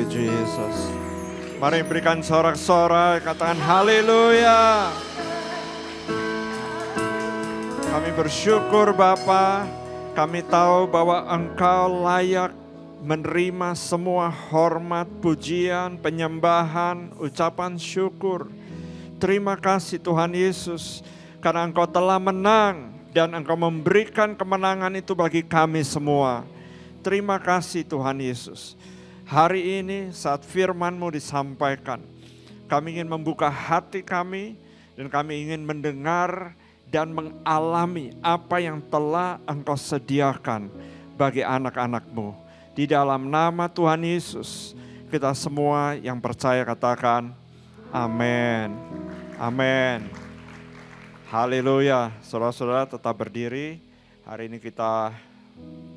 you Jesus. Mari berikan sorak-sorai, katakan haleluya. Kami bersyukur Bapa, kami tahu bahwa Engkau layak menerima semua hormat, pujian, penyembahan, ucapan syukur. Terima kasih Tuhan Yesus, karena Engkau telah menang dan Engkau memberikan kemenangan itu bagi kami semua. Terima kasih Tuhan Yesus. Hari ini saat firman-Mu disampaikan, kami ingin membuka hati kami dan kami ingin mendengar dan mengalami apa yang telah Engkau sediakan bagi anak-anak-Mu. Di dalam nama Tuhan Yesus, kita semua yang percaya katakan amin. Amin. Haleluya. Saudara-saudara tetap berdiri. Hari ini kita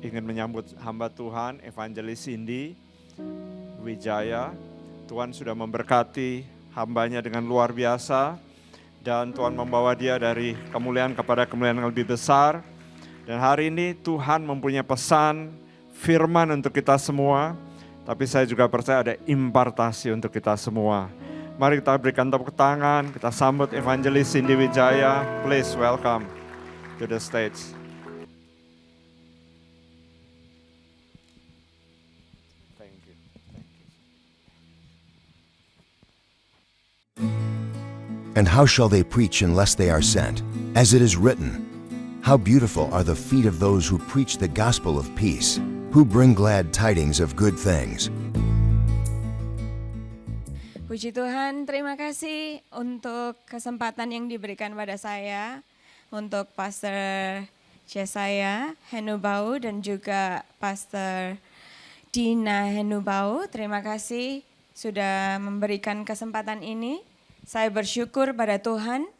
ingin menyambut hamba Tuhan, Evangelis Cindy Wijaya. Tuhan sudah memberkati hambanya dengan luar biasa. Dan Tuhan membawa dia dari kemuliaan kepada kemuliaan yang lebih besar. Dan hari ini Tuhan mempunyai pesan firman untuk kita semua. Tapi saya juga percaya ada impartasi untuk kita semua. Mari kita berikan tepuk tangan, kita sambut Evangelis Cindy Wijaya. Please welcome to the stage. Thank you. And how shall they preach unless they are sent? As it is written, how beautiful are the feet of those who preach the gospel of peace, who bring glad tidings of good things. Puji Tuhan, terima kasih untuk kesempatan yang diberikan pada saya, untuk Pastor Jesaya Henubau dan juga Pastor Dina Henubau. Terima kasih sudah memberikan kesempatan ini. Saya bersyukur pada Tuhan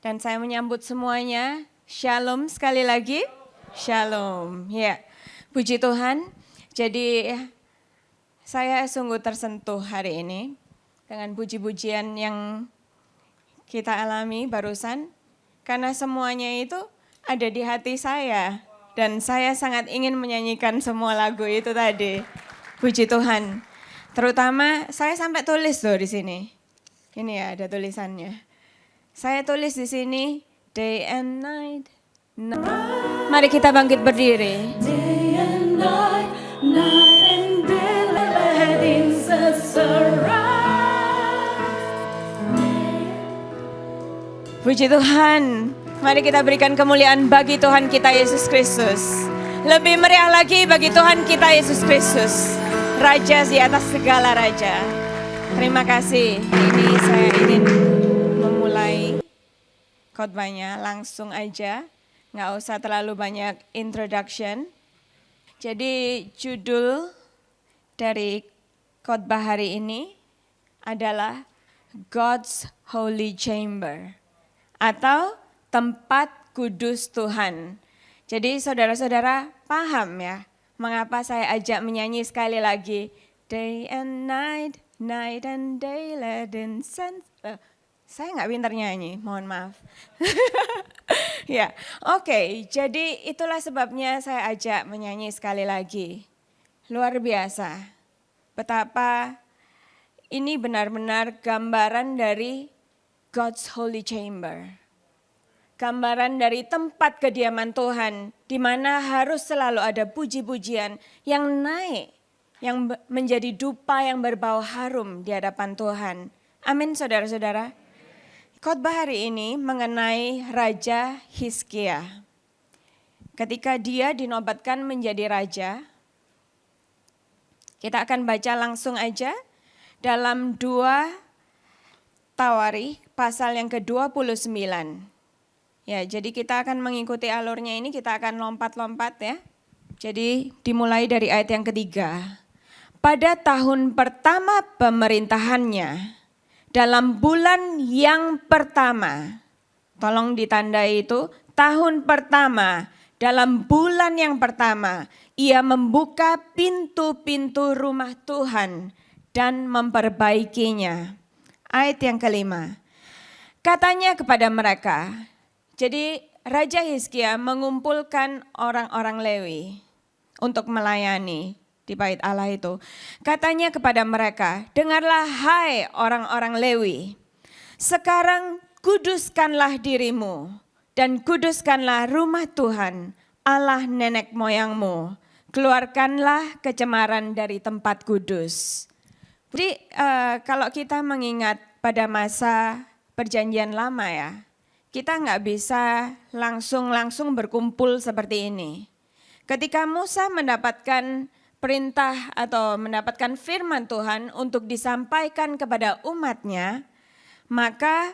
dan saya menyambut semuanya. Shalom sekali lagi. Shalom. Ya, puji Tuhan. Jadi saya sungguh tersentuh hari ini dengan puji-pujian yang kita alami barusan. Karena semuanya itu ada di hati saya. Dan saya sangat ingin menyanyikan semua lagu itu tadi. Puji Tuhan. Terutama saya sampai tulis loh di sini. Ini ya ada tulisannya. Saya tulis di sini day and night. Mari kita bangkit berdiri. Day and night, night and day, let incense arise. Puji Tuhan. Mari kita berikan kemuliaan bagi Tuhan kita Yesus Kristus. Lebih meriah lagi bagi Tuhan kita Yesus Kristus. Raja di atas segala raja. Terima kasih. Ini saya ingin memulai khotbahnya langsung aja. Nggak usah terlalu banyak introduction. Jadi judul dari khotbah hari ini adalah God's Holy Chamber atau tempat kudus Tuhan. Jadi saudara-saudara paham ya mengapa saya ajak menyanyi sekali lagi day and night. Night and day, let incense. Saya nggak pintar nyanyi, mohon maaf. Ya, oke. Jadi itulah sebabnya saya ajak menyanyi sekali lagi. Luar biasa. Betapa ini benar-benar gambaran dari God's Holy Chamber. Gambaran dari tempat kediaman Tuhan, di mana harus selalu ada puji-pujian yang naik. Yang menjadi dupa yang berbau harum di hadapan Tuhan. Amin saudara-saudara. Khotbah hari ini mengenai Raja Hizkia. Ketika dia dinobatkan menjadi raja, kita akan baca langsung aja dalam 2 Tawarikh pasal yang ke-29. Ya, jadi kita akan mengikuti alurnya ini, kita akan lompat-lompat ya. Jadi dimulai dari ayat yang ketiga. Pada tahun pertama pemerintahannya, dalam bulan yang pertama, tolong ditandai itu, tahun pertama, dalam bulan yang pertama, ia membuka pintu-pintu rumah Tuhan dan memperbaikinya. Ayat yang kelima, katanya kepada mereka, jadi Raja Hizkia mengumpulkan orang-orang Lewi untuk melayani di bait Allah itu. Katanya kepada mereka, dengarlah hai orang-orang Lewi. Sekarang kuduskanlah dirimu dan kuduskanlah rumah Tuhan, Allah nenek moyangmu. Keluarkanlah kecemaran dari tempat kudus. Jadi kalau kita mengingat pada masa perjanjian lama ya, kita nggak bisa langsung berkumpul seperti ini. Ketika Musa mendapatkan perintah atau mendapatkan firman Tuhan untuk disampaikan kepada umatnya, maka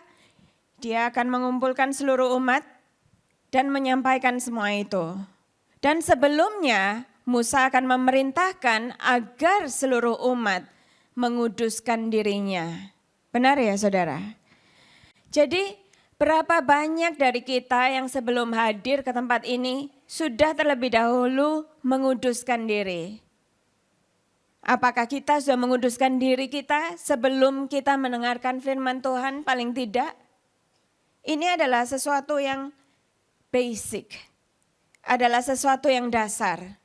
dia akan mengumpulkan seluruh umat dan menyampaikan semua itu. Dan sebelumnya Musa akan memerintahkan agar seluruh umat menguduskan dirinya. Benar ya saudara? Jadi berapa banyak dari kita yang sebelum hadir ke tempat ini sudah terlebih dahulu menguduskan diri? Apakah kita sudah menguduskan diri kita sebelum kita mendengarkan firman Tuhan? Paling tidak. Ini adalah sesuatu yang basic. Adalah sesuatu yang dasar.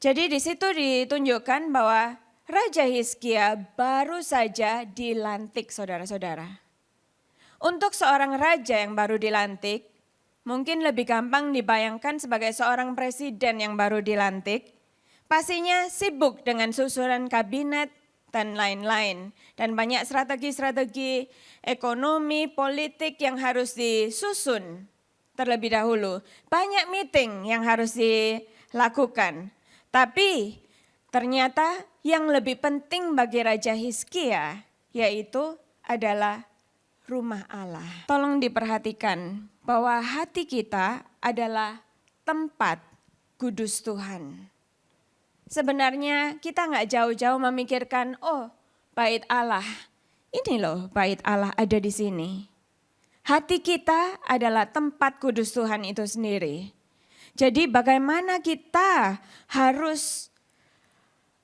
Jadi di situ ditunjukkan bahwa Raja Hizkia baru saja dilantik saudara-saudara. Untuk seorang raja yang baru dilantik, mungkin lebih gampang dibayangkan sebagai seorang presiden yang baru dilantik. Pastinya sibuk dengan susunan kabinet dan lain-lain. Dan banyak strategi-strategi ekonomi, politik yang harus disusun terlebih dahulu. Banyak meeting yang harus dilakukan. Tapi ternyata yang lebih penting bagi Raja Hizkia yaitu adalah rumah Allah. Tolong diperhatikan bahwa hati kita adalah tempat kudus Tuhan. Sebenarnya kita nggak jauh-jauh memikirkan, oh bait Allah, ini loh bait Allah ada di sini. Hati kita adalah tempat kudus Tuhan itu sendiri. Jadi bagaimana kita harus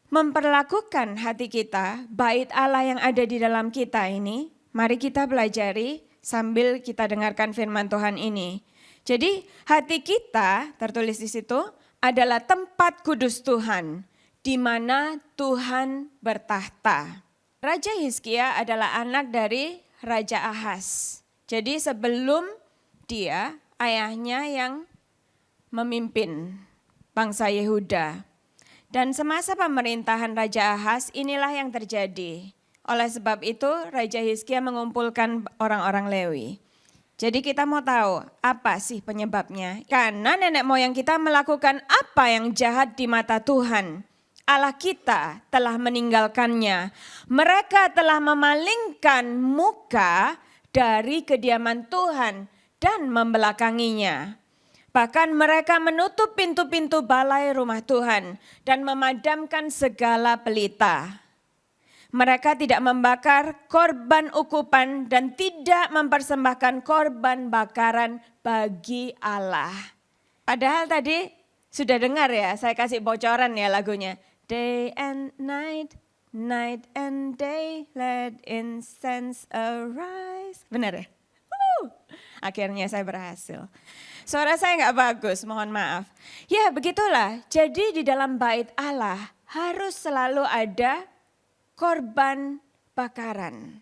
memperlakukan hati kita, bait Allah yang ada di dalam kita ini, mari kita pelajari sambil kita dengarkan firman Tuhan ini. Jadi hati kita, tertulis di situ, adalah tempat kudus Tuhan, di mana Tuhan bertahta. Raja Hizkia adalah anak dari Raja Ahaz. Jadi sebelum dia, ayahnya yang memimpin bangsa Yehuda. Dan semasa pemerintahan Raja Ahaz inilah yang terjadi. Oleh sebab itu Raja Hizkia mengumpulkan orang-orang Lewi. Jadi kita mau tahu apa sih penyebabnya? Karena nenek moyang kita melakukan apa yang jahat di mata Tuhan. Allah kita telah meninggalkannya. Mereka telah memalingkan muka dari kediaman Tuhan dan membelakanginya. Bahkan mereka menutup pintu-pintu balai rumah Tuhan dan memadamkan segala pelita. Mereka tidak membakar korban ukupan dan tidak mempersembahkan korban bakaran bagi Allah. Padahal tadi sudah dengar ya, saya kasih bocoran ya lagunya. Day and night, night and day, let incense arise. Benar ya? Akhirnya saya berhasil. Suara saya nggak bagus, mohon maaf. Ya begitulah, jadi di dalam bait Allah harus selalu ada korban bakaran.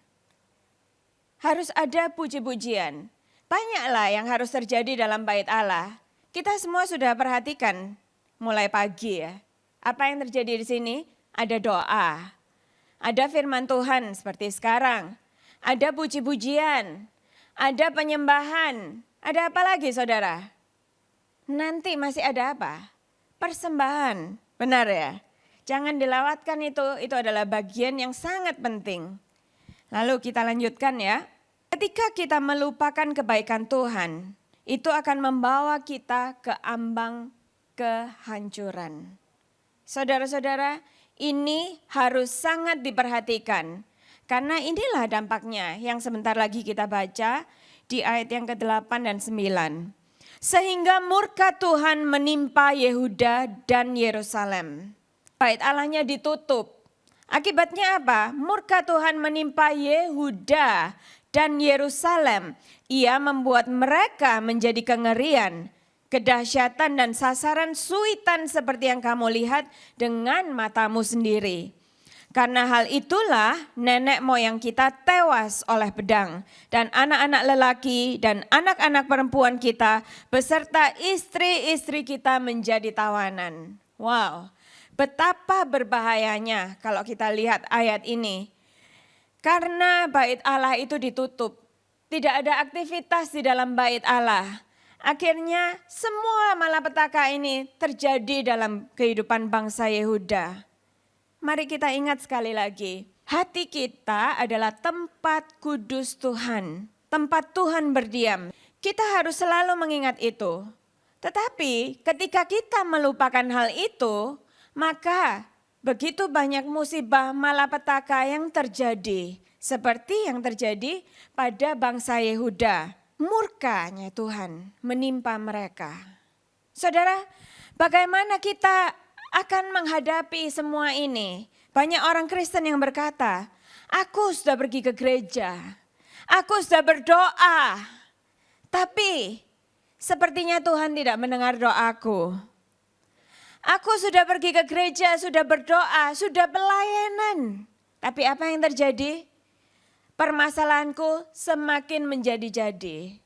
Harus ada puji-pujian. Banyaklah yang harus terjadi dalam bait Allah. Kita semua sudah perhatikan mulai pagi ya. Apa yang terjadi di sini? Ada doa. Ada firman Tuhan seperti sekarang. Ada puji-pujian. Ada penyembahan. Ada apa lagi saudara? Nanti masih ada apa? Persembahan, benar ya? Jangan dilewatkan itu adalah bagian yang sangat penting. Lalu kita lanjutkan ya. Ketika kita melupakan kebaikan Tuhan, itu akan membawa kita ke ambang kehancuran. Saudara-saudara, ini harus sangat diperhatikan. Karena inilah dampaknya yang sebentar lagi kita baca di ayat yang ke-8 dan 9. Sehingga murka Tuhan menimpa Yehuda dan Yerusalem. Bait Allahnya ditutup. Akibatnya apa? Murka Tuhan menimpa Yehuda dan Yerusalem. Ia membuat mereka menjadi kengerian. kedahsyatan dan sasaran suitan seperti yang kamu lihat dengan matamu sendiri. Karena hal itulah nenek moyang kita tewas oleh pedang dan anak-anak lelaki dan anak-anak perempuan kita beserta istri-istri kita menjadi tawanan. Wow, betapa berbahayanya kalau kita lihat ayat ini. Karena bait Allah itu ditutup, tidak ada aktivitas di dalam bait Allah. Akhirnya semua malapetaka ini terjadi dalam kehidupan bangsa Yehuda. Mari kita ingat sekali lagi, hati kita adalah tempat kudus Tuhan, tempat Tuhan berdiam. Kita harus selalu mengingat itu. Tetapi ketika kita melupakan hal itu, maka begitu banyak musibah malapetaka yang terjadi. Seperti yang terjadi pada bangsa Yehuda. Murkanya Tuhan menimpa mereka. Saudara, bagaimana kita akan menghadapi semua ini? Banyak orang Kristen yang berkata, aku sudah pergi ke gereja, aku sudah berdoa, tapi sepertinya Tuhan tidak mendengar doaku. Aku sudah pergi ke gereja, sudah berdoa, sudah pelayanan, tapi apa yang terjadi? Permasalahanku semakin menjadi-jadi.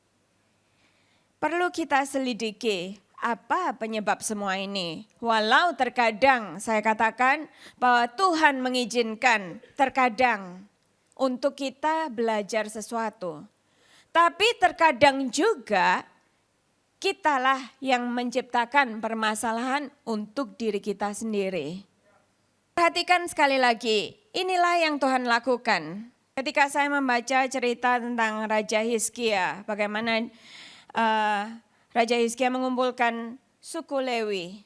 Perlu kita selidiki. Apa penyebab semua ini? Walau terkadang saya katakan bahwa Tuhan mengizinkan terkadang untuk kita belajar sesuatu. Tapi terkadang juga kitalah yang menciptakan permasalahan untuk diri kita sendiri. Perhatikan sekali lagi, inilah yang Tuhan lakukan. Ketika saya membaca cerita tentang Raja Hizkia, bagaimana Raja Hizkia mengumpulkan suku Lewi.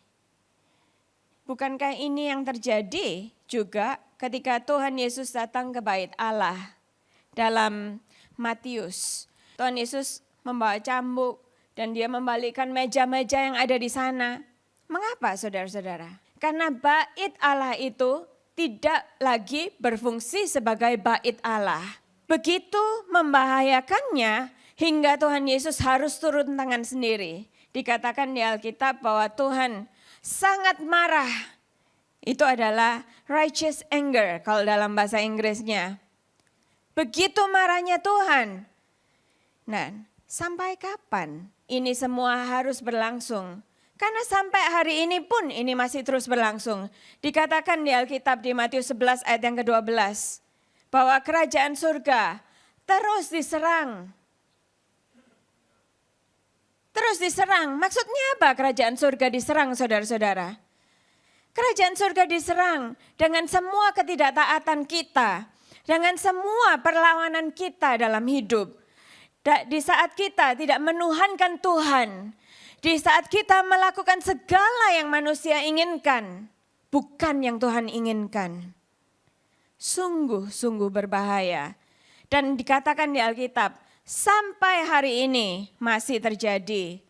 Bukankah ini yang terjadi juga ketika Tuhan Yesus datang ke bait Allah dalam Matius. Tuhan Yesus membawa cambuk dan dia membalikkan meja-meja yang ada di sana. Mengapa saudara-saudara? Karena bait Allah itu tidak lagi berfungsi sebagai bait Allah. Begitu membahayakannya, hingga Tuhan Yesus harus turun tangan sendiri. Dikatakan di Alkitab bahwa Tuhan sangat marah. Itu adalah righteous anger kalau dalam bahasa Inggrisnya. Begitu marahnya Tuhan. Nah, sampai kapan ini semua harus berlangsung? Karena sampai hari ini pun ini masih terus berlangsung. Dikatakan di Alkitab di Matius 11 ayat yang ke-12. Bahwa kerajaan surga terus diserang. Terus diserang. Maksudnya apa kerajaan surga diserang saudara-saudara? Kerajaan surga diserang dengan semua ketidaktaatan kita. Dengan semua perlawanan kita dalam hidup. Di saat kita tidak menuhankan Tuhan. Di saat kita melakukan segala yang manusia inginkan. Bukan yang Tuhan inginkan. Sungguh-sungguh berbahaya. Dan dikatakan di Alkitab, sampai hari ini masih terjadi.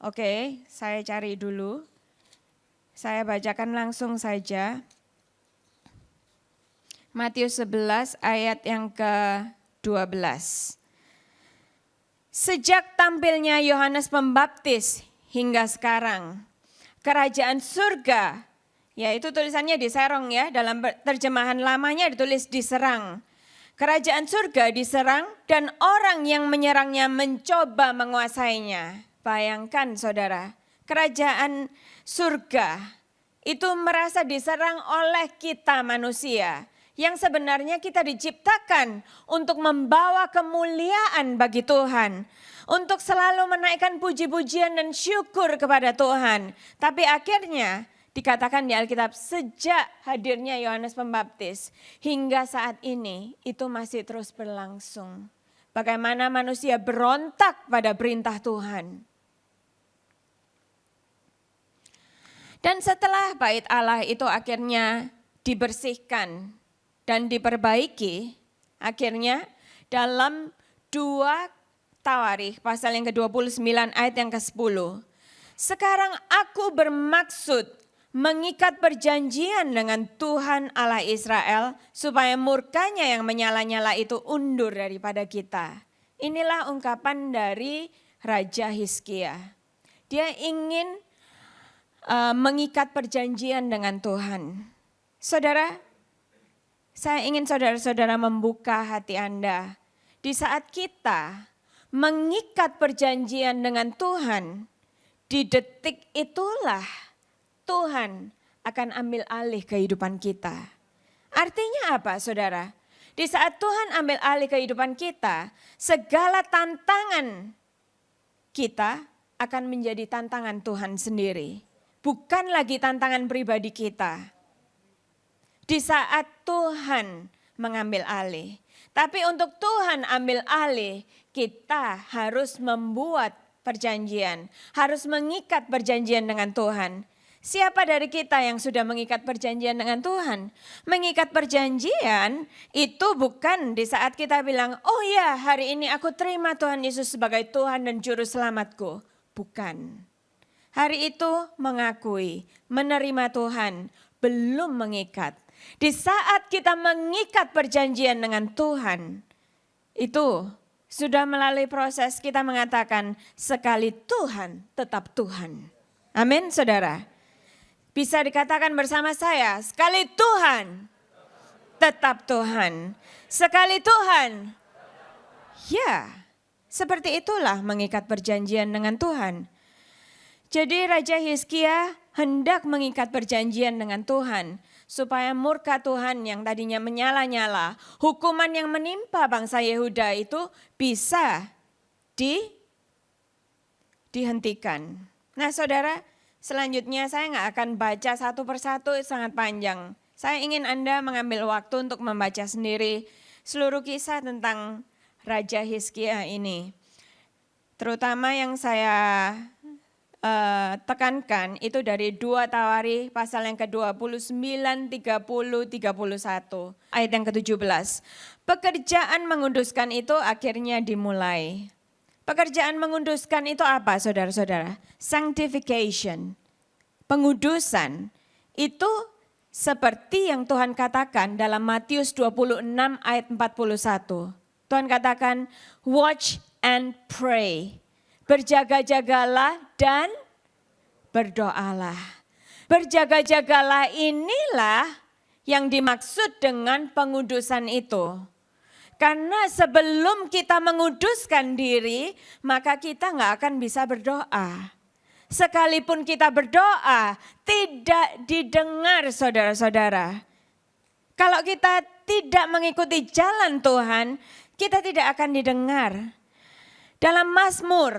Oke, saya cari dulu. Saya bacakan langsung saja. Matius 11 ayat yang ke-12. Sejak tampilnya Yohanes Pembaptis hingga sekarang, kerajaan surga, yaitu tulisannya diserong ya, dalam terjemahan lamanya ditulis diserang. Kerajaan surga diserang dan orang yang menyerangnya mencoba menguasainya. Bayangkan saudara, kerajaan surga itu merasa diserang oleh kita manusia. Yang sebenarnya kita diciptakan untuk membawa kemuliaan bagi Tuhan. Untuk selalu menaikkan puji-pujian dan syukur kepada Tuhan. Tapi akhirnya dikatakan di Alkitab sejak hadirnya Yohanes Pembaptis hingga saat ini itu masih terus berlangsung. Bagaimana manusia berontak pada perintah Tuhan. Dan setelah bait Allah itu akhirnya dibersihkan dan diperbaiki, akhirnya dalam 2 Tawarikh pasal yang ke-29 ayat yang ke-10. Sekarang aku bermaksud mengikat perjanjian dengan Tuhan Allah Israel supaya murkanya yang menyala-nyala itu undur daripada kita. Inilah ungkapan dari Raja Hizkia. Dia ingin mengikat perjanjian dengan Tuhan. Saudara, saya ingin saudara-saudara membuka hati Anda. Di saat kita mengikat perjanjian dengan Tuhan, di detik itulah Tuhan akan ambil alih kehidupan kita. Artinya apa, saudara? Di saat Tuhan ambil alih kehidupan kita, segala tantangan kita akan menjadi tantangan Tuhan sendiri. Bukan lagi tantangan pribadi kita. Di saat Tuhan mengambil alih. Tapi untuk Tuhan ambil alih, kita harus membuat perjanjian. Harus mengikat perjanjian dengan Tuhan. Siapa dari kita yang sudah mengikat perjanjian dengan Tuhan? Mengikat perjanjian itu bukan di saat kita bilang, oh ya hari ini aku terima Tuhan Yesus sebagai Tuhan dan Juru Selamatku. Bukan. Hari itu mengakui, menerima Tuhan, belum mengikat. Di saat kita mengikat perjanjian dengan Tuhan, itu sudah melalui proses kita mengatakan, sekali Tuhan tetap Tuhan. Amin, saudara. Bisa dikatakan bersama saya, sekali Tuhan tetap Tuhan. Sekali Tuhan, ya seperti itulah mengikat perjanjian dengan Tuhan. Jadi Raja Hizkia hendak mengikat perjanjian dengan Tuhan supaya murka Tuhan yang tadinya menyala-nyala, hukuman yang menimpa bangsa Yehuda itu bisa dihentikan. Nah saudara, selanjutnya saya nggak akan baca satu persatu, sangat panjang. Saya ingin Anda mengambil waktu untuk membaca sendiri seluruh kisah tentang Raja Hizkia ini. Terutama yang saya tekankan itu dari 2 Tawari pasal yang ke-29, 30, 31, ayat yang ke-17. Pekerjaan menguduskan itu akhirnya dimulai. Pekerjaan menguduskan itu apa saudara-saudara? Sanctification. Pengudusan itu seperti yang Tuhan katakan dalam Matius 26 ayat 41. Tuhan katakan, watch and pray. Berjaga-jagalah dan berdoalah. Berjaga-jagalah inilah yang dimaksud dengan pengudusan itu. Karena sebelum kita menguduskan diri, maka kita nggak akan bisa berdoa. Sekalipun kita berdoa, tidak didengar saudara-saudara. Kalau kita tidak mengikuti jalan Tuhan, kita tidak akan didengar. Dalam Mazmur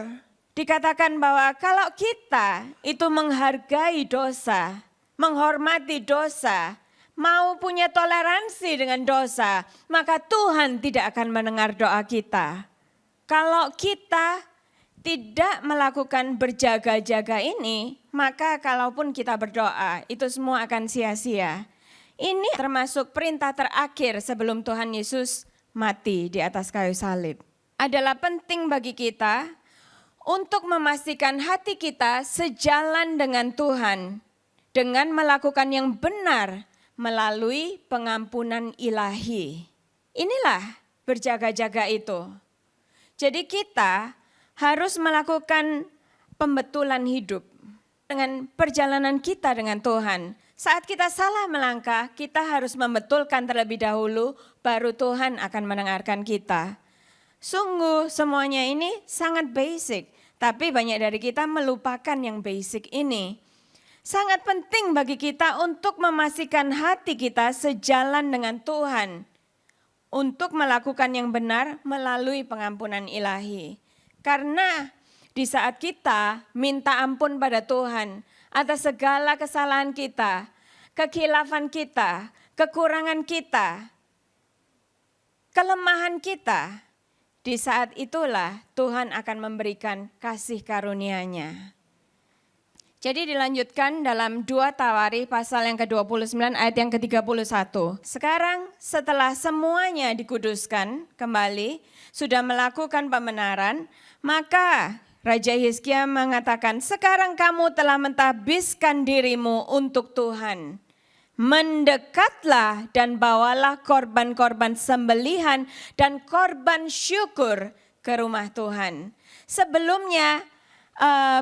dikatakan bahwa kalau kita itu menghargai dosa, menghormati dosa, mau punya toleransi dengan dosa, maka Tuhan tidak akan mendengar doa kita. Kalau kita tidak melakukan berjaga-jaga ini, maka kalaupun kita berdoa, itu semua akan sia-sia. Ini termasuk perintah terakhir sebelum Tuhan Yesus mati di atas kayu salib. Adalah penting bagi kita untuk memastikan hati kita sejalan dengan Tuhan dengan melakukan yang benar melalui pengampunan ilahi. Inilah berjaga-jaga itu. Jadi kita harus melakukan pembetulan hidup dengan perjalanan kita dengan Tuhan. Saat kita salah melangkah, kita harus membetulkan terlebih dahulu, baru Tuhan akan mendengarkan kita. Sungguh semuanya ini sangat basic, tapi banyak dari kita melupakan yang basic ini. Sangat penting bagi kita untuk memastikan hati kita sejalan dengan Tuhan. Untuk melakukan yang benar melalui pengampunan ilahi. Karena di saat kita minta ampun pada Tuhan atas segala kesalahan kita, kekhilafan kita, kekurangan kita, kelemahan kita, di saat itulah Tuhan akan memberikan kasih karunia-Nya. Jadi dilanjutkan dalam 2 Tawari pasal yang ke-29 ayat yang ke-31. Sekarang setelah semuanya dikuduskan kembali, sudah melakukan pembenaran, maka Raja Hizkia mengatakan, sekarang kamu telah mentahbiskan dirimu untuk Tuhan. Mendekatlah dan bawalah korban-korban sembelihan dan korban syukur ke rumah Tuhan. Sebelumnya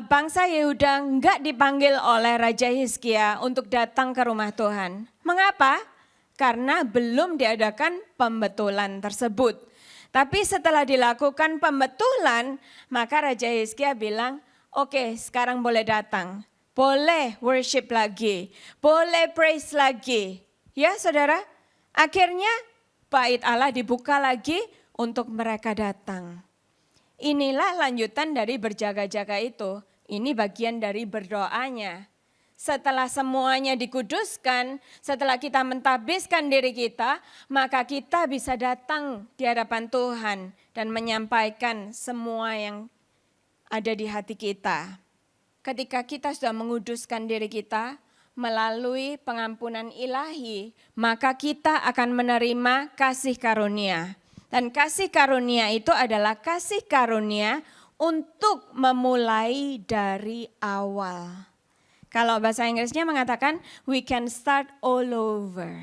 bangsa Yehuda enggak dipanggil oleh Raja Hizkia untuk datang ke rumah Tuhan. Mengapa? Karena belum diadakan pembetulan tersebut. Tapi setelah dilakukan pembetulan, maka Raja Hizkia bilang, oke, sekarang boleh datang. Boleh worship lagi, boleh praise lagi. Ya saudara, akhirnya bait Allah dibuka lagi untuk mereka datang. Inilah lanjutan dari berjaga-jaga itu. Ini bagian dari berdoanya. Setelah semuanya dikuduskan, setelah kita mentabiskan diri kita, maka kita bisa datang di hadapan Tuhan dan menyampaikan semua yang ada di hati kita. Ketika kita sudah menguduskan diri kita melalui pengampunan ilahi, maka kita akan menerima kasih karunia. Dan kasih karunia itu adalah kasih karunia untuk memulai dari awal. Kalau bahasa Inggrisnya mengatakan, we can start all over.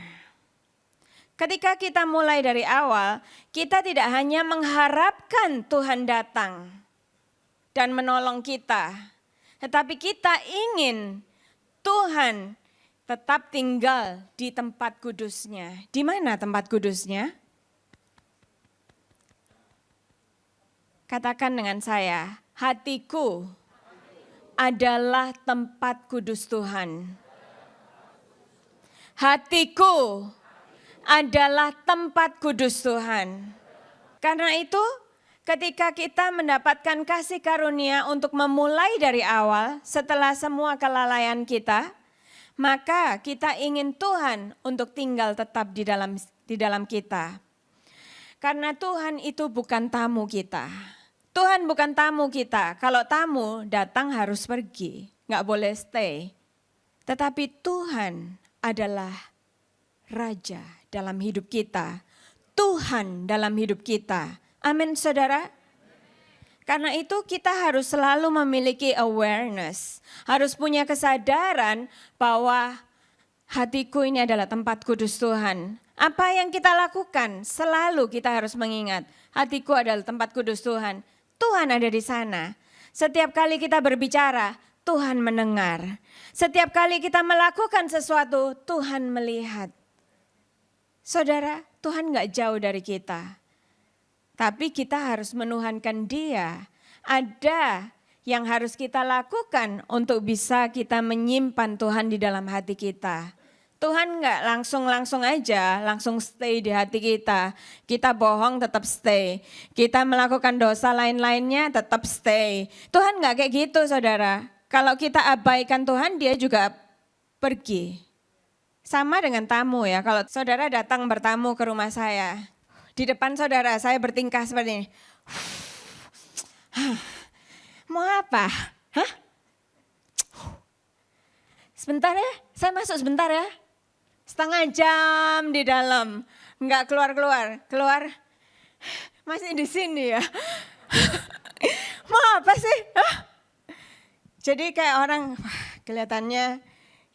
Ketika kita mulai dari awal, kita tidak hanya mengharapkan Tuhan datang dan menolong kita, tetapi kita ingin Tuhan tetap tinggal di tempat kudusnya. Di mana tempat kudusnya? Katakan dengan saya, hatiku adalah tempat kudus Tuhan. Hatiku adalah tempat kudus Tuhan. Karena itu, ketika kita mendapatkan kasih karunia untuk memulai dari awal setelah semua kelalaian kita, maka kita ingin Tuhan untuk tinggal tetap di dalam kita. Karena Tuhan itu bukan tamu kita. Tuhan bukan tamu kita. Kalau tamu datang harus pergi, nggak boleh stay. Tetapi Tuhan adalah Raja dalam hidup kita. Tuhan dalam hidup kita. Amin saudara. Karena itu kita harus selalu memiliki awareness. Harus punya kesadaran bahwa hatiku ini adalah tempat kudus Tuhan. Apa yang kita lakukan selalu kita harus mengingat. Hatiku adalah tempat kudus Tuhan. Tuhan ada di sana. Setiap kali kita berbicara, Tuhan mendengar. Setiap kali kita melakukan sesuatu, Tuhan melihat. Saudara, Tuhan gak jauh dari kita. Tapi kita harus menuhankan Dia. Ada yang harus kita lakukan untuk bisa kita menyimpan Tuhan di dalam hati kita. Tuhan enggak langsung aja, langsung stay di hati kita. Kita bohong tetap stay. Kita melakukan dosa lain-lainnya tetap stay. Tuhan enggak kayak gitu saudara. Kalau kita abaikan Tuhan, Dia juga pergi. Sama dengan tamu ya, kalau saudara datang bertamu ke rumah saya. Di depan saudara, saya bertingkah seperti ini. Mau apa? Hah? Sebentar ya, saya masuk sebentar ya. Setengah jam di dalam, enggak keluar-keluar. Keluar, masih di sini ya. Mau apa sih? Hah? Jadi kayak orang, wah, kelihatannya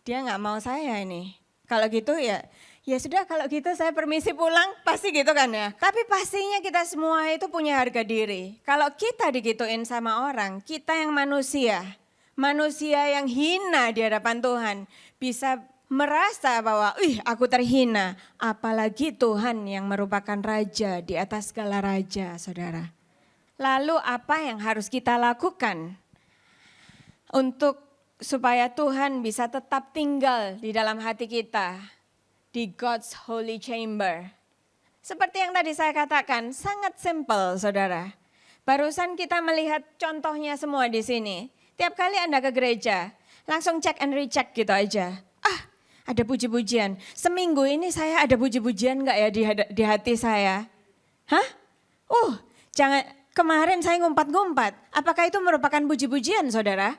dia enggak mau saya ini. Kalau gitu ya sudah kalau gitu saya permisi pulang, pasti gitu kan ya. Tapi pastinya kita semua itu punya harga diri. Kalau kita digituin sama orang, kita yang manusia yang hina di hadapan Tuhan, bisa merasa bahwa, aku terhina. Apalagi Tuhan yang merupakan Raja di atas segala raja, saudara. Lalu apa yang harus kita lakukan supaya Tuhan bisa tetap tinggal di dalam hati kita, di God's Holy Chamber? Seperti yang tadi saya katakan, sangat simple saudara. Barusan kita melihat contohnya semua di sini. Tiap kali Anda ke gereja, langsung check and recheck gitu aja. Ada puji-pujian. Seminggu ini saya ada puji-pujian enggak ya di hati saya? Hah? Jangan, kemarin saya ngumpat-ngumpat. Apakah itu merupakan puji-pujian saudara?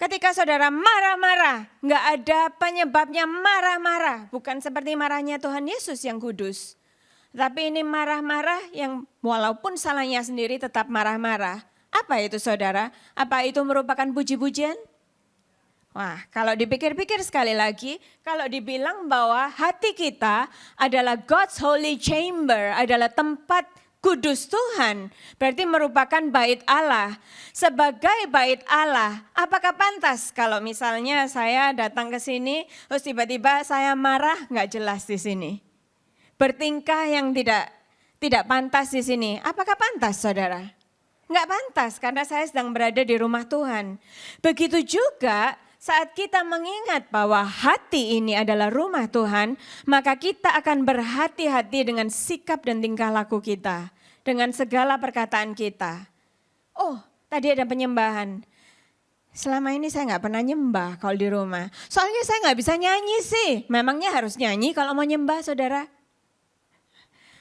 Ketika saudara marah-marah, enggak ada penyebabnya marah-marah. Bukan seperti marahnya Tuhan Yesus yang kudus. Tapi ini marah-marah yang walaupun salahnya sendiri tetap marah-marah. Apa itu saudara? Apa itu merupakan puji-pujian? Wah, kalau dipikir-pikir sekali lagi, kalau dibilang bahwa hati kita adalah God's Holy Chamber, adalah tempat kudus Tuhan, berarti merupakan bait Allah. Sebagai bait Allah, apakah pantas kalau misalnya saya datang ke sini, terus tiba-tiba saya marah, nggak jelas di sini. Bertingkah yang tidak pantas di sini. Apakah pantas, saudara? Nggak pantas, karena saya sedang berada di rumah Tuhan. Begitu juga saat kita mengingat bahwa hati ini adalah rumah Tuhan, maka kita akan berhati-hati dengan sikap dan tingkah laku kita, dengan segala perkataan kita. Oh, tadi ada penyembahan. Selama ini saya nggak pernah nyembah kalau di rumah. Soalnya saya nggak bisa nyanyi sih. Memangnya harus nyanyi kalau mau nyembah, saudara?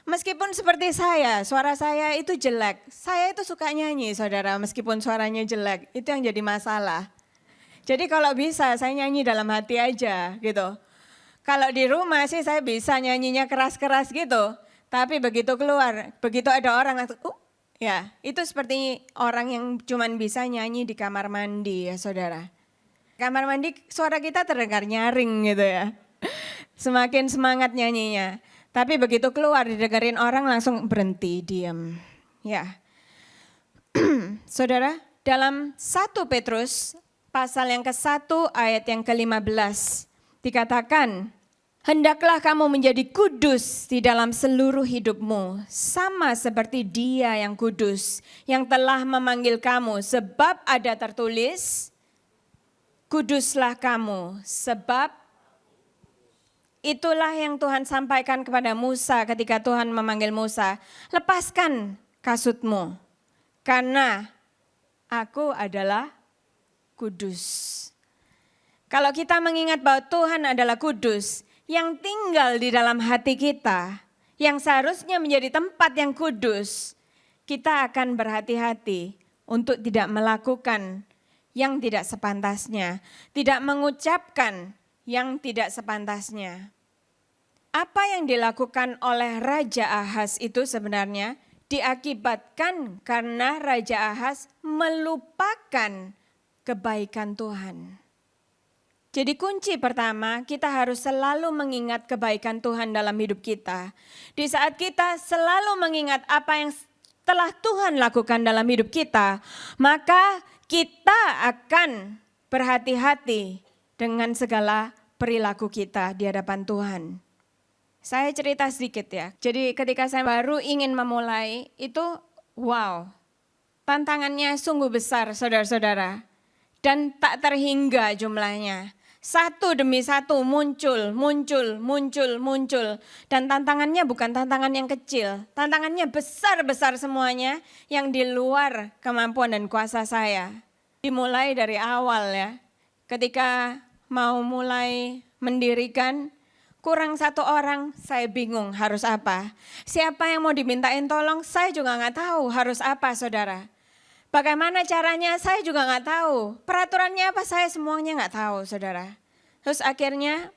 Meskipun seperti saya, suara saya itu jelek. Saya itu suka nyanyi, saudara, meskipun suaranya jelek. Itu yang jadi masalah. Jadi kalau bisa saya nyanyi dalam hati aja gitu. Kalau di rumah sih saya bisa nyanyinya keras-keras gitu. Tapi begitu keluar, begitu ada orang langsung, ya itu seperti orang yang cuman bisa nyanyi di kamar mandi ya saudara. Kamar mandi suara kita terdengar nyaring gitu ya. Semakin semangat nyanyinya. Tapi begitu keluar didengerin orang langsung berhenti, diam. Ya. Saudara, dalam 1 Petrus pasal yang ke-1 ayat yang ke-15 dikatakan, hendaklah kamu menjadi kudus di dalam seluruh hidupmu, sama seperti Dia yang kudus, yang telah memanggil kamu, sebab ada tertulis, kuduslah kamu, sebab itulah yang Tuhan sampaikan kepada Musa ketika Tuhan memanggil Musa, lepaskan kasutmu, karena aku adalah kudus. Kalau kita mengingat bahwa Tuhan adalah kudus, yang tinggal di dalam hati kita, yang seharusnya menjadi tempat yang kudus, kita akan berhati-hati untuk tidak melakukan yang tidak sepantasnya, tidak mengucapkan yang tidak sepantasnya. Apa yang dilakukan oleh Raja Ahaz itu sebenarnya diakibatkan karena Raja Ahaz melupakan kebaikan Tuhan. Jadi kunci pertama, kita harus selalu mengingat kebaikan Tuhan dalam hidup kita. Di saat kita selalu mengingat apa yang telah Tuhan lakukan dalam hidup kita, maka kita akan berhati-hati dengan segala perilaku kita di hadapan Tuhan. Saya cerita sedikit ya. Jadi ketika saya baru ingin memulai, itu wow, tantangannya sungguh besar saudara-saudara. Dan tak terhingga jumlahnya. Satu demi satu muncul. Dan tantangannya bukan tantangan yang kecil. Tantangannya besar-besar semuanya yang di luar kemampuan dan kuasa saya. Dimulai dari awal ya. Ketika mau mulai mendirikan, kurang satu orang, saya bingung harus apa. Siapa yang mau dimintain tolong, saya juga nggak tahu harus apa saudara. Bagaimana caranya, saya juga nggak tahu. Peraturannya apa, saya semuanya nggak tahu saudara. Terus akhirnya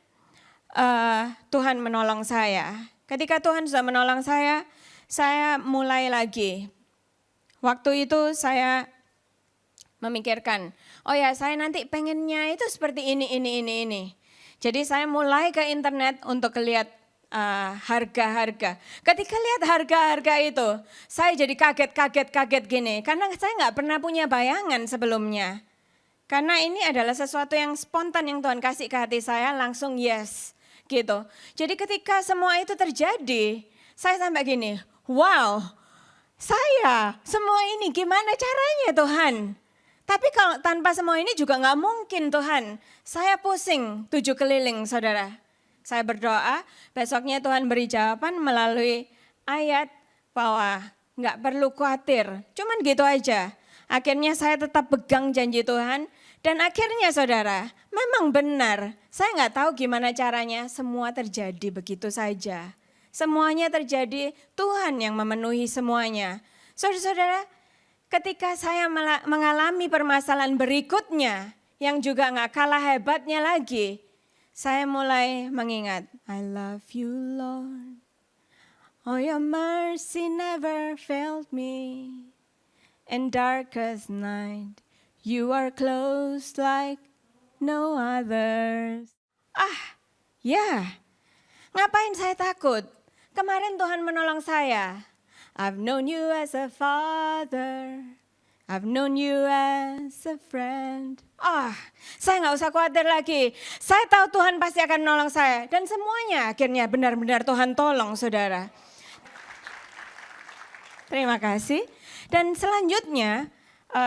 Tuhan menolong saya. Ketika Tuhan sudah menolong saya mulai lagi. Waktu itu saya memikirkan, oh ya saya nanti pengennya itu seperti ini. Jadi saya mulai ke internet untuk lihat harga-harga. Ketika lihat harga-harga itu, saya jadi kaget gini. Karena saya nggak pernah punya bayangan sebelumnya. Karena ini adalah sesuatu yang spontan yang Tuhan kasih ke hati saya, langsung yes gitu. Jadi ketika semua itu terjadi, saya sampai gini, wow, saya semua ini gimana caranya Tuhan? Tapi kalau tanpa semua ini juga nggak mungkin Tuhan. Saya pusing 7 keliling saudara. Saya berdoa, besoknya Tuhan beri jawaban melalui ayat bahwa nggak perlu khawatir. Cuman gitu aja. Akhirnya saya tetap pegang janji Tuhan. Dan akhirnya saudara, memang benar. Saya nggak tahu gimana caranya, semua terjadi begitu saja. Semuanya terjadi, Tuhan yang memenuhi semuanya. Saudara-saudara, ketika saya mengalami permasalahan berikutnya, yang juga nggak kalah hebatnya lagi, saya mulai mengingat, I love you Lord, oh your mercy never failed me, in darkest night, you are close like no others. Ngapain saya takut? Kemarin Tuhan menolong saya. I've known you as a father. I've known you as a friend. Saya nggak usah khawatir lagi. Saya tahu Tuhan pasti akan menolong saya. Dan semuanya akhirnya benar-benar Tuhan tolong saudara. Terima kasih. Dan selanjutnya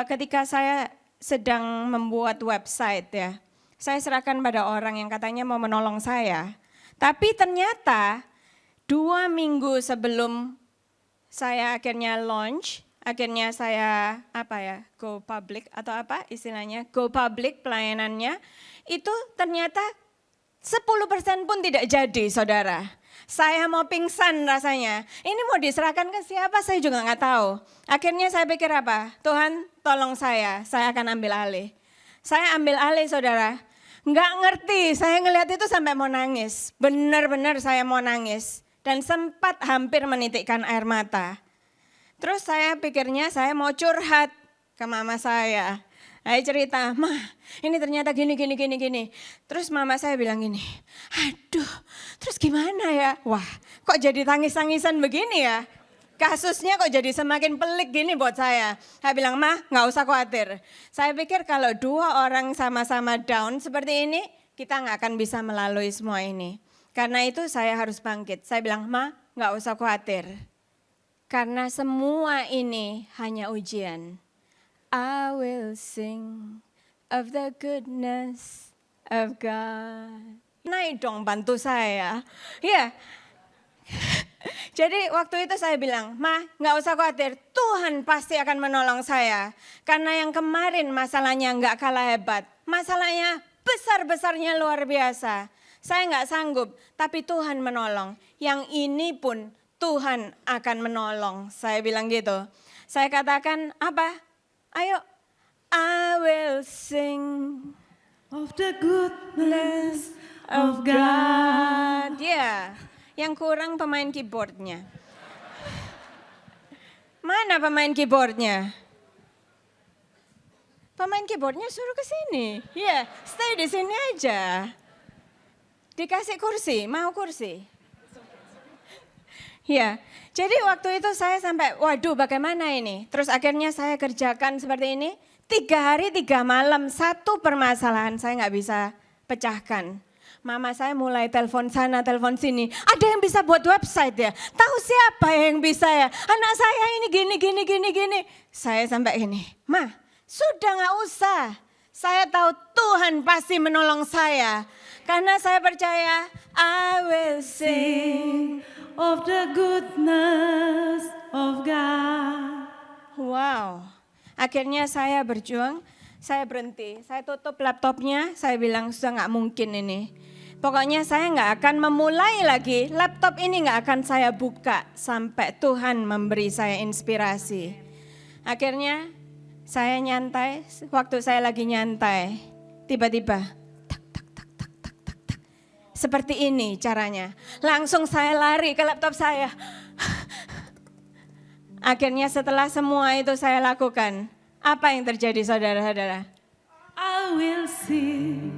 ketika saya sedang membuat website ya. Saya serahkan pada orang yang katanya mau menolong saya. Tapi ternyata 2 minggu sebelum saya akhirnya launch, akhirnya saya go public atau apa istilahnya, go public pelayanannya, itu ternyata 10% pun tidak jadi saudara. Saya mau pingsan rasanya, ini mau diserahkan ke siapa saya juga nggak tahu. Akhirnya saya pikir apa, Tuhan tolong saya akan ambil alih. Saya ambil alih saudara, nggak ngerti, saya ngelihat itu sampai mau nangis, benar-benar saya mau nangis. Dan sempat hampir menitikkan air mata. Terus saya pikirnya saya mau curhat ke mama saya. Saya cerita, "Mah, ini ternyata gini. Terus mama saya bilang gini, "Aduh, terus gimana ya? Wah, kok jadi tangis-tangisan begini ya? Kasusnya kok jadi semakin pelik gini buat saya." Saya bilang, "Mah, nggak usah khawatir. Saya pikir kalau 2 orang sama-sama down seperti ini, kita nggak akan bisa melalui semua ini. Karena itu saya harus bangkit." Saya bilang, "Ma, nggak usah khawatir. Karena semua ini hanya ujian. I will sing of the goodness of God." Naik dong bantu saya. Ya. Jadi waktu itu saya bilang, "Ma, nggak usah khawatir. Tuhan pasti akan menolong saya. Karena yang kemarin masalahnya nggak kalah hebat. Masalahnya besar-besarnya luar biasa. Saya nggak sanggup, tapi Tuhan menolong. Yang ini pun Tuhan akan menolong." Saya bilang gitu. Saya katakan apa? Ayo, I will sing Of the goodness of God. Ya, yang kurang pemain keyboardnya. Mana pemain keyboardnya? Pemain keyboardnya suruh ke sini. Ya, stay di sini aja. Dikasih kursi, mau kursi? Ya, jadi waktu itu saya sampai, waduh bagaimana ini? Terus akhirnya saya kerjakan seperti ini, 3 hari 3 malam, 1 permasalahan saya nggak bisa pecahkan. Mama saya mulai telepon sana, telepon sini. Ada yang bisa buat website ya? Tahu siapa yang bisa ya? Anak saya ini gini. Saya sampai gini, "Ma, sudah nggak usah. Saya tahu Tuhan pasti menolong saya. Karena saya percaya, I will sing Of the goodness of God. Wow, akhirnya saya berjuang, saya berhenti, saya tutup laptopnya, saya bilang sudah nggak mungkin ini. Pokoknya saya nggak akan memulai lagi, laptop ini nggak akan saya buka sampai Tuhan memberi saya inspirasi. Akhirnya saya nyantai, waktu saya lagi nyantai, tiba-tiba seperti ini caranya. Langsung saya lari ke laptop saya. Akhirnya setelah semua itu saya lakukan, apa yang terjadi saudara-saudara? I will sing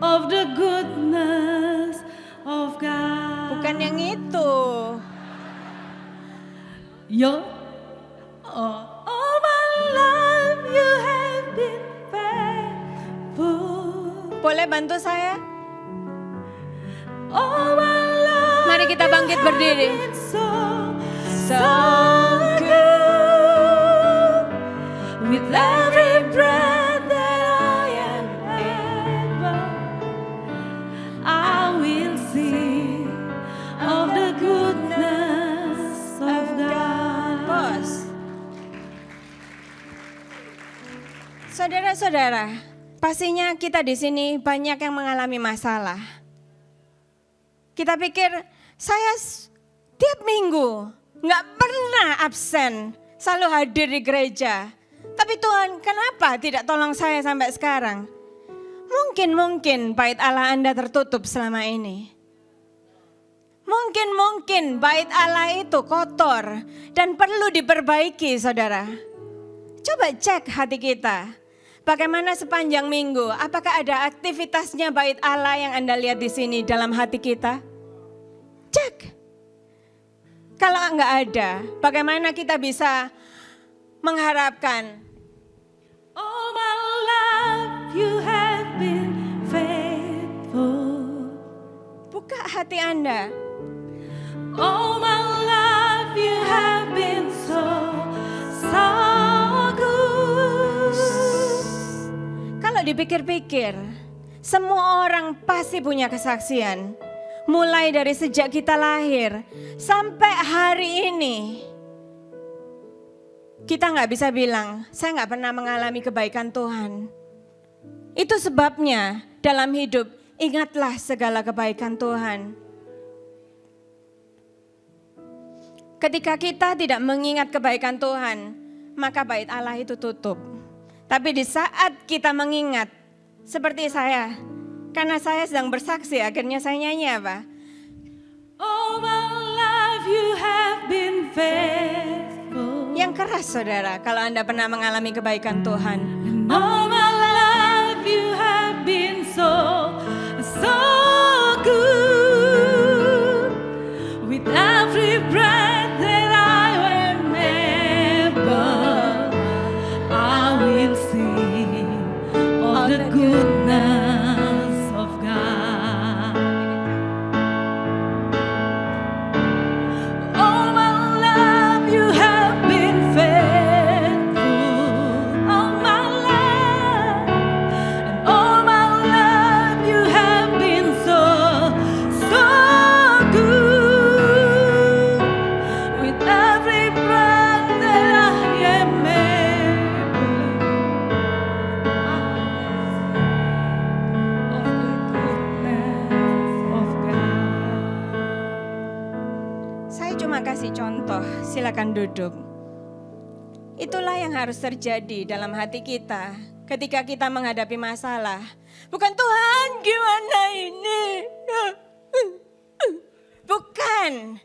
of the goodness of God. Bukan yang itu. All my life you have been faithful. Boleh bantu saya? All my life Mari kita bangkit you have berdiri. been so good. With every breath that I am able, I will sing of the goodness of God. Bos. Saudara-saudara, pastinya kita di sini banyak yang mengalami masalah. Kita pikir, saya tiap minggu nggak pernah absen, selalu hadir di gereja. Tapi Tuhan, kenapa tidak tolong saya sampai sekarang? Mungkin bait Allah Anda tertutup selama ini. Mungkin bait Allah itu kotor dan perlu diperbaiki, saudara. Coba cek hati kita. Bagaimana sepanjang minggu? Apakah ada aktivitasnya bait Allah yang Anda lihat di sini dalam hati kita? Cek. Kalau nggak ada, bagaimana kita bisa mengharapkan? All my life you have been faithful. Buka hati Anda. All my life you have been so good. Kalau dipikir-pikir, semua orang pasti punya kesaksian. Mulai dari sejak kita lahir sampai hari ini. Kita nggak bisa bilang, saya nggak pernah mengalami kebaikan Tuhan. Itu sebabnya dalam hidup, ingatlah segala kebaikan Tuhan. Ketika kita tidak mengingat kebaikan Tuhan, maka bait Allah itu tutup. Tapi di saat kita mengingat, seperti saya, karena saya sedang bersaksi, akhirnya saya nyanyi apa? All my life you have been faithful. Yang keras saudara, kalau Anda pernah mengalami kebaikan Tuhan. All my life you have been so good. With every breath that I am able, I will sing of the goodness of God. All my life you have been faithful. All my life, and all my life you have been so good. With every breath that I am able, of the goodness of God. Saya cuma kasih contoh, silakan duduk. Itulah yang harus terjadi dalam hati kita ketika kita menghadapi masalah. Bukan Tuhan gimana ini? Bukan.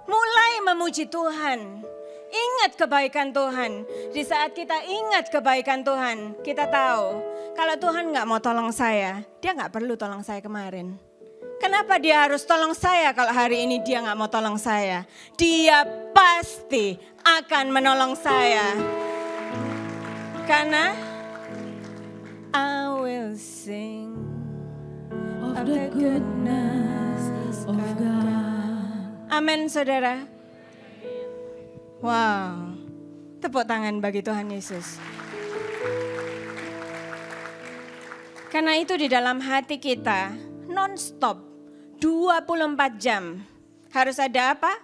Mulai memuji Tuhan. Ingat kebaikan Tuhan. Di saat kita ingat kebaikan Tuhan, kita tahu kalau Tuhan gak mau tolong saya, dia gak perlu tolong saya kemarin. Kenapa dia harus tolong saya kalau hari ini dia gak mau tolong saya? Dia pasti akan menolong saya. Karena I will sing Of the goodness of God. Amin saudara. Wow. Tepuk tangan bagi Tuhan Yesus. Karena itu di dalam hati kita non-stop 24 jam harus ada apa?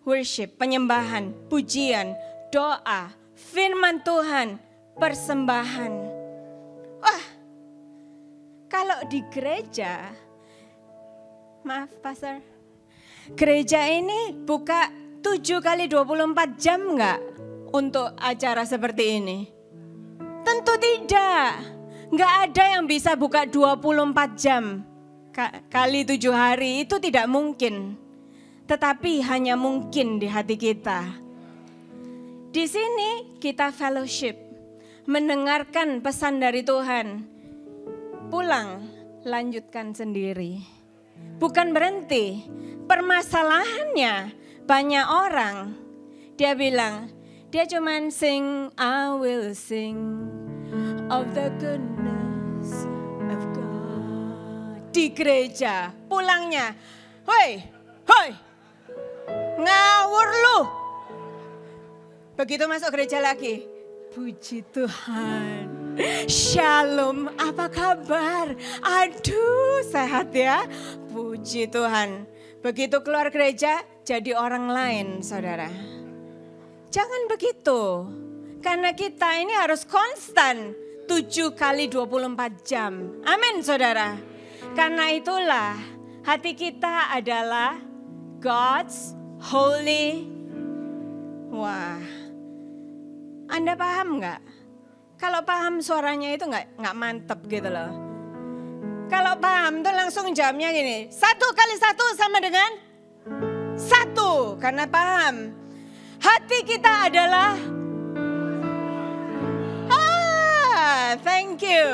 Worship, penyembahan, pujian, doa, firman Tuhan, persembahan. Wah, kalau di gereja, maaf Pastor, gereja ini buka 7 kali 24 jam enggak untuk acara seperti ini? Tentu tidak. Enggak ada yang bisa buka 24 jam kali 7 hari, itu tidak mungkin. Tetapi hanya mungkin di hati kita. Di sini kita fellowship, mendengarkan pesan dari Tuhan. Pulang, lanjutkan sendiri. Bukan berhenti. Permasalahannya banyak orang, dia bilang, dia cuman sing, I will sing of the goodness of God. Di gereja, pulangnya, hoi, hoi, ngawur lu. Begitu masuk gereja lagi, puji Tuhan. Shalom, apa kabar? Aduh, sehat ya. Puji Tuhan. Begitu keluar gereja, jadi orang lain, saudara. Jangan begitu. Karena kita ini harus konstan 7 kali 24 jam. Amin, saudara. Karena itulah hati kita adalah God's holy. Wah, Anda paham nggak? Kalau paham suaranya itu nggak mantep gitu loh. Kalau paham tuh langsung jamnya gini. 1 kali 1 sama dengan 1. Karena paham. Hati kita adalah. Thank you.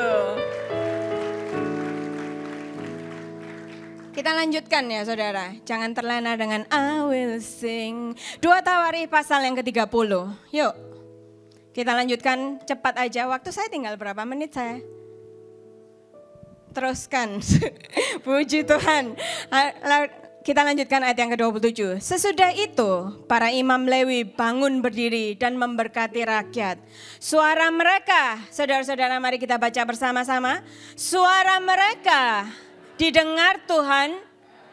Kita lanjutkan ya saudara. Jangan terlena dengan I will sing. 2 Tawarikh pasal yang ke-30. Yuk. Kita lanjutkan cepat aja. Waktu saya tinggal berapa menit saya? Teruskan. Puji Tuhan. Kita lanjutkan ayat yang ke-27. Sesudah itu, para imam Lewi bangun berdiri dan memberkati rakyat. Suara mereka, saudara-saudara mari kita baca bersama-sama. Suara mereka didengar Tuhan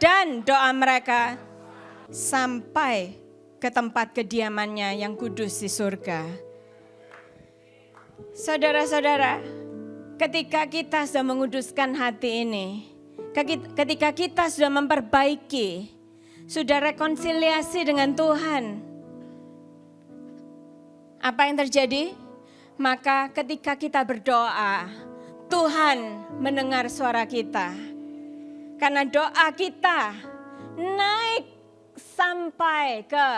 dan doa mereka sampai ke tempat kediamannya yang kudus di surga. Saudara-saudara, ketika kita sudah menguduskan hati ini, ketika kita sudah memperbaiki, sudah rekonsiliasi dengan Tuhan, apa yang terjadi? Maka ketika kita berdoa, Tuhan mendengar suara kita. Karena doa kita naik sampai ke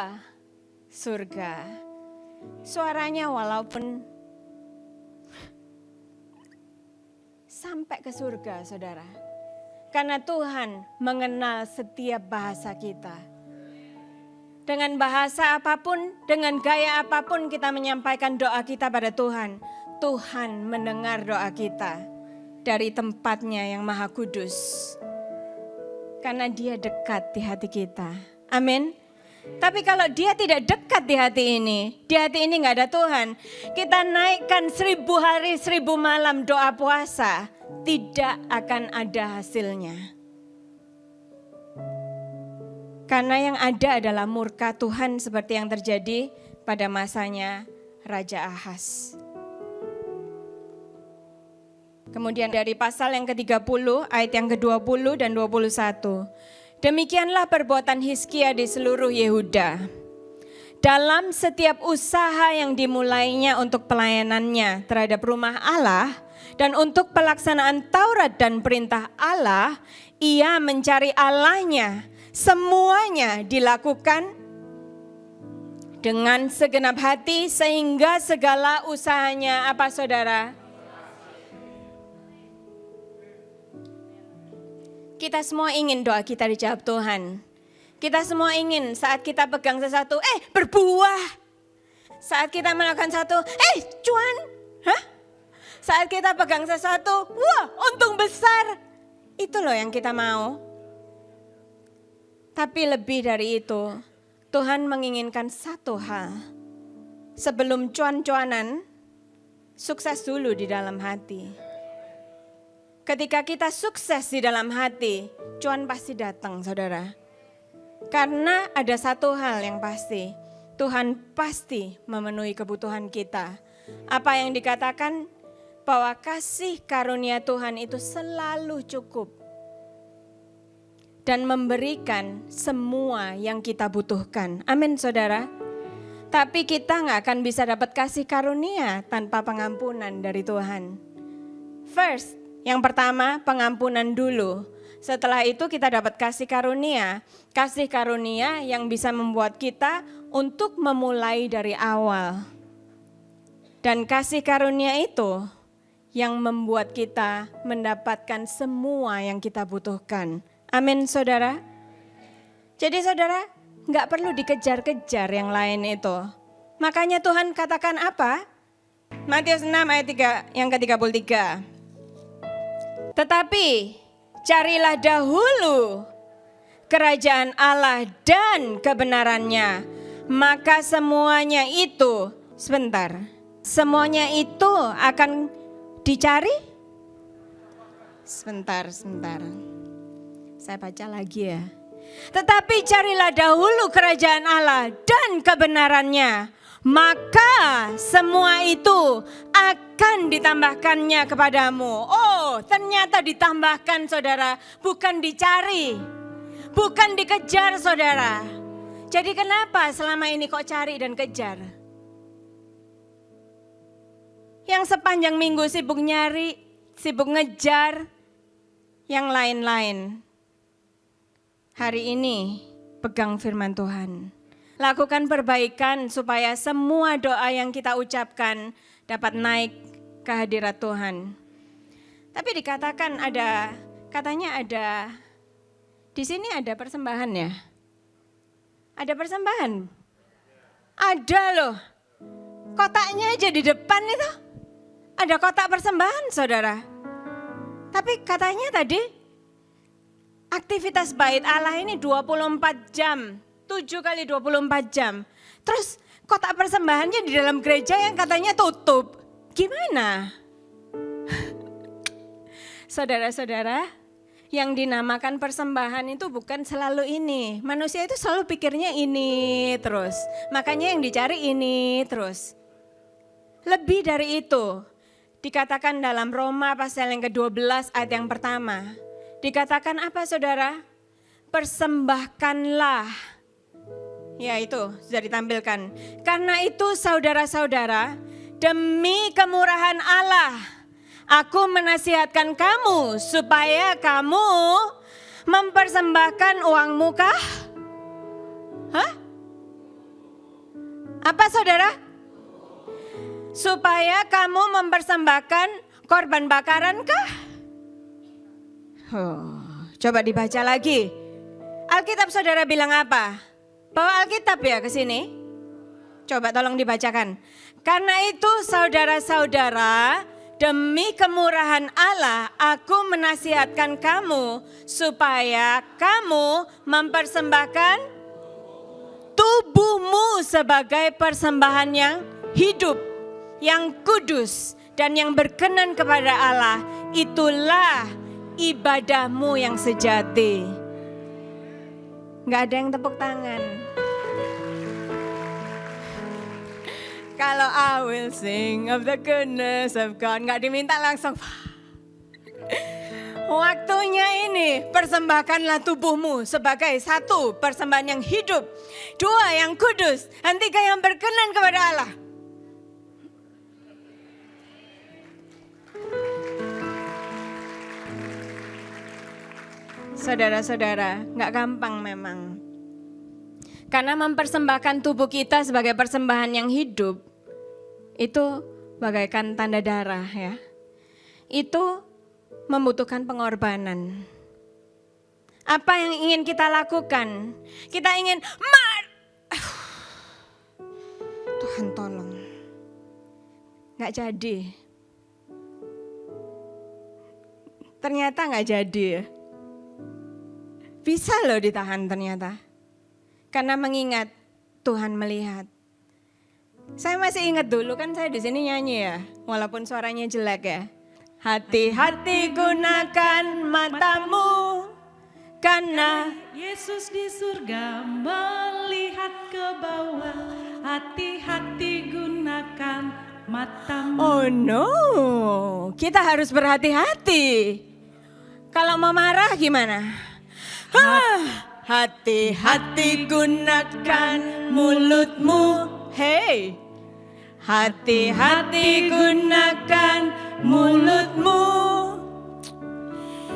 surga. Suaranya walaupun sampai ke surga, saudara. Karena Tuhan mengenal setiap bahasa kita. Dengan bahasa apapun, dengan gaya apapun kita menyampaikan doa kita pada Tuhan. Tuhan mendengar doa kita dari tempatnya yang maha kudus. Karena dia dekat di hati kita. Amin. Tapi kalau dia tidak dekat di hati ini gak ada Tuhan. Kita naikkan 1000 hari 1000 malam doa puasa, tidak akan ada hasilnya. Karena yang ada adalah murka Tuhan seperti yang terjadi pada masanya Raja Ahaz. Kemudian dari pasal yang ke-30 ayat yang ke-20 dan 21. Demikianlah perbuatan Hizkia di seluruh Yehuda. Dalam setiap usaha yang dimulainya untuk pelayanannya terhadap rumah Allah dan untuk pelaksanaan Taurat dan perintah Allah, ia mencari Allahnya. Semuanya dilakukan dengan segenap hati sehingga segala usahanya apa saudara? Kita semua ingin doa kita dijawab Tuhan. Kita semua ingin saat kita pegang sesuatu, berbuah. Saat kita melakukan satu, cuan. Saat kita pegang sesuatu, wah untung besar. Itu loh yang kita mau. Tapi lebih dari itu, Tuhan menginginkan satu hal. Sebelum cuan-cuanan, sukses dulu di dalam hati. Ketika kita sukses di dalam hati, cuan pasti datang, saudara. Karena ada satu hal yang pasti, Tuhan pasti memenuhi kebutuhan kita. Apa yang dikatakan? Bahwa kasih karunia Tuhan itu selalu cukup. Dan memberikan semua yang kita butuhkan. Amin, saudara. Tapi kita gak akan bisa dapat kasih karunia tanpa pengampunan dari Tuhan. First, yang pertama pengampunan dulu. Setelah itu kita dapat kasih karunia. Kasih karunia yang bisa membuat kita untuk memulai dari awal. Dan kasih karunia itu yang membuat kita mendapatkan semua yang kita butuhkan. Amin saudara. Jadi saudara gak perlu dikejar-kejar yang lain itu. Makanya Tuhan katakan apa? Matius 6 ayat 3, yang ke-33. Tetapi carilah dahulu kerajaan Allah dan kebenarannya, maka semuanya itu, semuanya itu akan dicari. Sebentar. Saya baca lagi ya. Tetapi carilah dahulu kerajaan Allah dan kebenarannya, maka semua itu akan ditambahkannya kepadamu. Oh, ternyata ditambahkan saudara, bukan dicari, bukan dikejar saudara. Jadi kenapa selama ini kok cari dan kejar? Yang sepanjang minggu sibuk nyari, sibuk ngejar yang lain-lain. Hari ini pegang firman Tuhan. Lakukan perbaikan supaya semua doa yang kita ucapkan dapat naik ke hadirat Tuhan. Tapi dikatakan katanya ada Di sini ada persembahan ya? Ada persembahan? Ada loh. Kotaknya aja di depan itu. Ada kotak persembahan, saudara. Tapi katanya tadi aktivitas bait Allah ini 24 jam. 7 kali 24 jam. Terus kotak persembahannya di dalam gereja yang katanya tutup. Gimana? Saudara-saudara, yang dinamakan persembahan itu bukan selalu ini. Manusia itu selalu pikirnya ini terus. Makanya yang dicari ini terus. Lebih dari itu, dikatakan dalam Roma pasal yang ke-12 ayat yang pertama. Dikatakan apa saudara? Persembahkanlah. Ya itu sudah ditampilkan. Karena itu saudara-saudara, demi kemurahan Allah, aku menasihatkan kamu supaya kamu mempersembahkan uangmu kah? Hah? Apa saudara? Supaya kamu mempersembahkan korban bakaran kah? Coba dibaca lagi. Alkitab saudara bilang apa? Bawa Alkitab ya ke sini. Coba tolong dibacakan. Karena itu saudara-saudara, demi kemurahan Allah, aku menasihatkan kamu supaya kamu mempersembahkan tubuhmu sebagai persembahan yang hidup, yang kudus, dan yang berkenan kepada Allah. Itulah ibadahmu yang sejati. Nggak ada yang tepuk tangan. Kalau I will sing of the goodness of God, nggak diminta langsung. Waktunya ini, persembahkanlah tubuhmu sebagai satu, persembahan yang hidup. Dua, yang kudus. Dan tiga, yang berkenan kepada Allah. Saudara-saudara, nggak gampang memang. Karena mempersembahkan tubuh kita sebagai persembahan yang hidup, itu bagaikan tanda darah ya. Itu membutuhkan pengorbanan. Apa yang ingin kita lakukan? Kita ingin, Tuhan tolong. Nggak jadi. Ternyata nggak jadi ya. Bisa loh ditahan ternyata. Karena mengingat Tuhan melihat. Saya masih ingat dulu kan saya di sini nyanyi ya. Walaupun suaranya jelek ya. Hati-hati gunakan matamu. Karena Yesus di surga melihat ke bawah. Hati-hati gunakan matamu. oh no, kita harus berhati-hati. Kalau mau marah gimana? Hati-hati gunakan mulutmu. Hey, hati-hati gunakan mulutmu.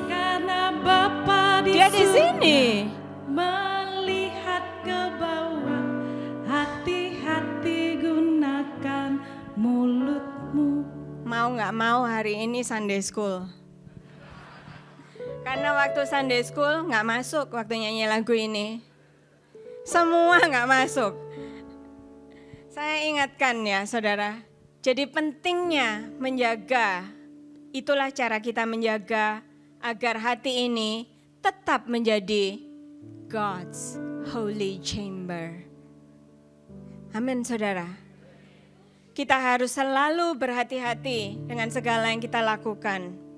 Karena Bapa Dia di sini. melihat ke bawah. Hati-hati gunakan mulutmu. Mau nggak mau hari ini Sunday School. Karena waktu Sunday School nggak masuk waktu nyanyi lagu ini. Semua nggak masuk. Saya ingatkan ya saudara. Jadi pentingnya menjaga. Itulah cara kita menjaga agar hati ini tetap menjadi God's holy chamber. Amin saudara. Kita harus selalu berhati-hati dengan segala yang kita lakukan.